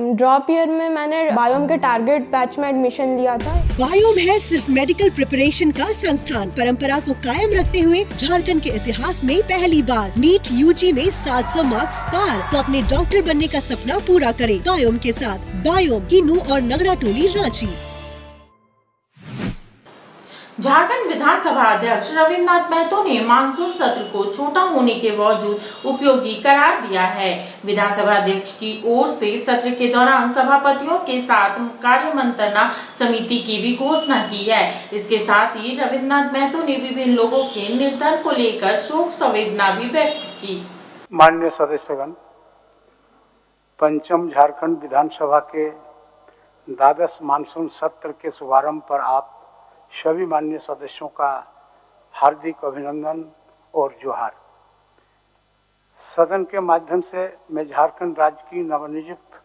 Drop year में मैंने biome के टारगेट बैच में एडमिशन लिया था। बायोम है सिर्फ मेडिकल प्रिपरेशन का संस्थान। परंपरा को कायम रखते हुए झारखंड के इतिहास में पहली बार नीट यूजी में 700 मार्क्स पार। तो अपने डॉक्टर बनने का सपना पूरा करें बायोम के साथ। बायोम किन्नू और नगरा टोली रांची। झारखंड विधानसभा अध्यक्ष रविन्द्रनाथ महतो ने मानसून सत्र को छोटा होने के बावजूद उपयोगी करार दिया है। विधानसभा अध्यक्ष की ओर से सत्र के दौरान सभापतियों के साथ कार्य मंत्रणा समिति की भी घोषणा की है। इसके साथ ही रविन्द्रनाथ महतो ने विभिन्न लोगों के निर्धन को लेकर शोक संवेदना भी व्यक्त की। माननीय सदस्यगण, पंचम झारखंड विधानसभा के द्वादश मानसून सत्र के शुभारंभ पर आप सभी माननीय सदस्यों का हार्दिक अभिनंदन और जोहार। सदन के माध्यम से मैं झारखंड राज्य की नवनियुक्त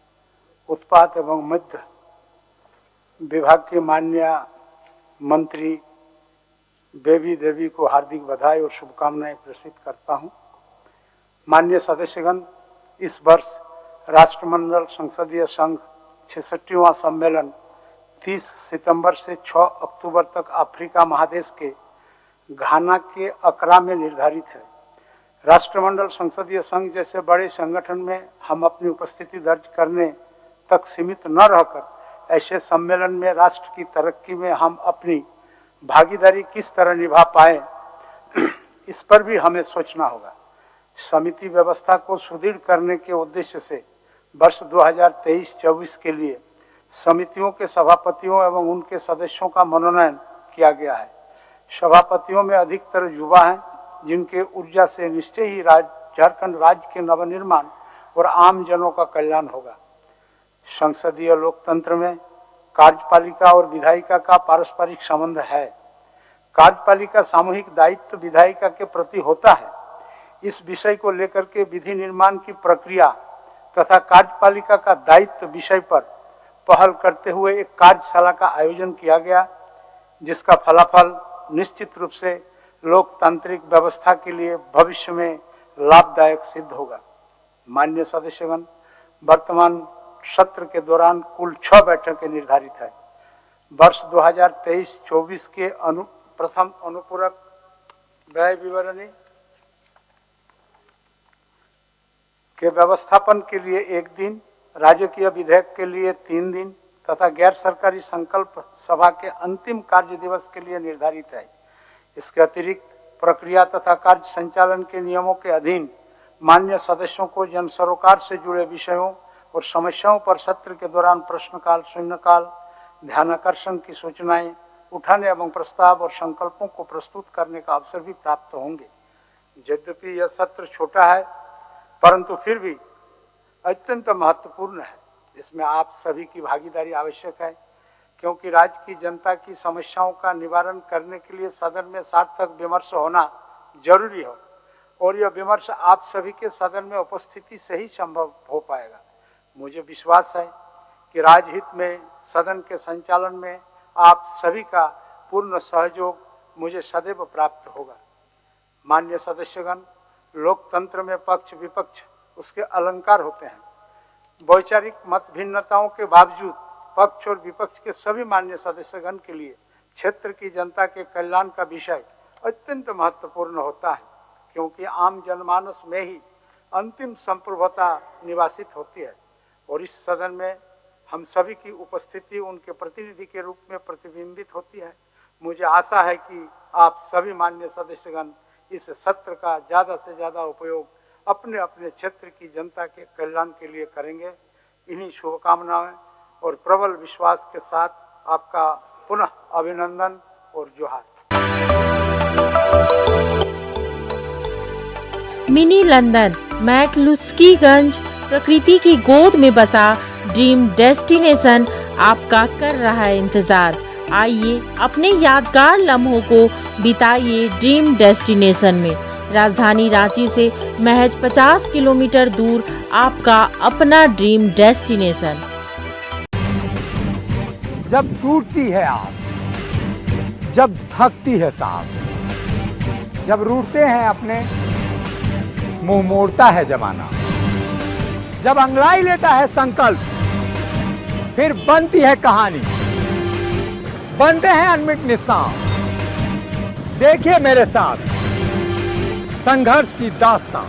उत्पाद एवं मध्य विभाग के माननीय मंत्री बेबी देवी को हार्दिक बधाई और शुभकामनाएं प्रेषित करता हूं। माननीय सदस्यगण, इस वर्ष राष्ट्रमंडल संसदीय संघ 66वां सम्मेलन 30 सितंबर से 6 अक्टूबर तक अफ्रीका महादेश के घाना के अकरा में निर्धारित है। राष्ट्रमंडल संसदीय संघ जैसे बड़े संगठन में हम अपनी उपस्थिति दर्ज करने तक सीमित न रहकर ऐसे सम्मेलन में राष्ट्र की तरक्की में हम अपनी भागीदारी किस तरह निभा पाए, इस पर भी हमें सोचना होगा। समिति व्यवस्था को सुदृढ़ करने के उद्देश्य से वर्ष 2023-24 के लिए समितियों के सभापतियों एवं उनके सदस्यों का मनोनयन किया गया है। सभापतियों में अधिकतर युवा हैं, जिनके ऊर्जा से निश्चय ही झारखंड राज्य के नवनिर्माण और आम जनों का कल्याण होगा। संसदीय लोकतंत्र में कार्यपालिका और विधायिका का पारस्परिक संबंध है। कार्यपालिका सामूहिक दायित्व विधायिका के प्रति होता है। इस विषय को लेकर के विधि निर्माण की प्रक्रिया तथा कार्यपालिका का दायित्व विषय पर पहल करते हुए एक कार्यशाला का आयोजन किया गया, जिसका फलाफल निश्चित रूप से लोकतांत्रिक व्यवस्था के लिए भविष्य में लाभदायक सिद्ध होगा। माननीय सदस्यगण, वर्तमान सत्र के दौरान कुल 6 बैठकें निर्धारित है। वर्ष 2023-24 के प्रथम अनुपूरक व्यय विवरणी के व्यवस्थापन के लिए 1 दिन, राजकीय विधेयक के लिए 3 दिन तथा गैर सरकारी संकल्प सभा के अंतिम कार्य दिवस के लिए निर्धारित है। इसके अतिरिक्त प्रक्रिया तथा कार्य संचालन के नियमों के अधीन माननीय सदस्यों को जन सरोकार से जुड़े विषयों और समस्याओं पर सत्र के दौरान प्रश्नकाल, शून्यकाल, ध्यानाकर्षण की सूचनाएं उठाने एवं प्रस्ताव और संकल्पों को प्रस्तुत करने का अवसर भी प्राप्त होंगे। यद्यपि यह सत्र छोटा है, परंतु फिर भी अत्यंत महत्वपूर्ण है। इसमें आप सभी की भागीदारी आवश्यक है, क्योंकि राज्य की जनता की समस्याओं का निवारण करने के लिए सदन में सार्थक विमर्श होना जरूरी हो, और यह विमर्श आप सभी के सदन में उपस्थिति से ही संभव हो पाएगा। मुझे विश्वास है कि राजहित में सदन के संचालन में आप सभी का पूर्ण सहयोग मुझे सदैव प्राप्त होगा। माननीय सदस्यगण, लोकतंत्र में पक्ष विपक्ष उसके अलंकार होते हैं। वैचारिक मत भिन्नताओं के बावजूद पक्ष और विपक्ष के सभी माननीय सदस्यगण के लिए क्षेत्र की जनता के कल्याण का विषय अत्यंत महत्वपूर्ण होता है, क्योंकि आम जनमानस में ही अंतिम संप्रभुता निवासित होती है और इस सदन में हम सभी की उपस्थिति उनके प्रतिनिधि के रूप में प्रतिबिंबित होती है। मुझे आशा है कि आप सभी माननीय सदस्यगण इस सत्र का ज्यादा से ज्यादा उपयोग अपने अपने क्षेत्र की जनता के कल्याण के लिए करेंगे। इन्हीं शुभकामनाएं और प्रबल विश्वास के साथ आपका पुनः अभिनंदन और जोहार। मिनी लंदन मैक्लुस्कीगंज प्रकृति की गोद में बसा ड्रीम डेस्टिनेशन आपका कर रहा है इंतजार। आइए अपने यादगार लम्हों को बिताइए ड्रीम डेस्टिनेशन में। राजधानी रांची से महज 50 किलोमीटर दूर आपका अपना ड्रीम डेस्टिनेशन। जब टूटती है आस, जब थकती है सांस, जब रूठते हैं अपने, मुंह मोड़ता है जमाना, जब अंगड़ाई लेता है संकल्प, फिर बनती है कहानी, बनते हैं अनमिट निशान। देखिए मेरे साथ संघर्ष की दास्तां।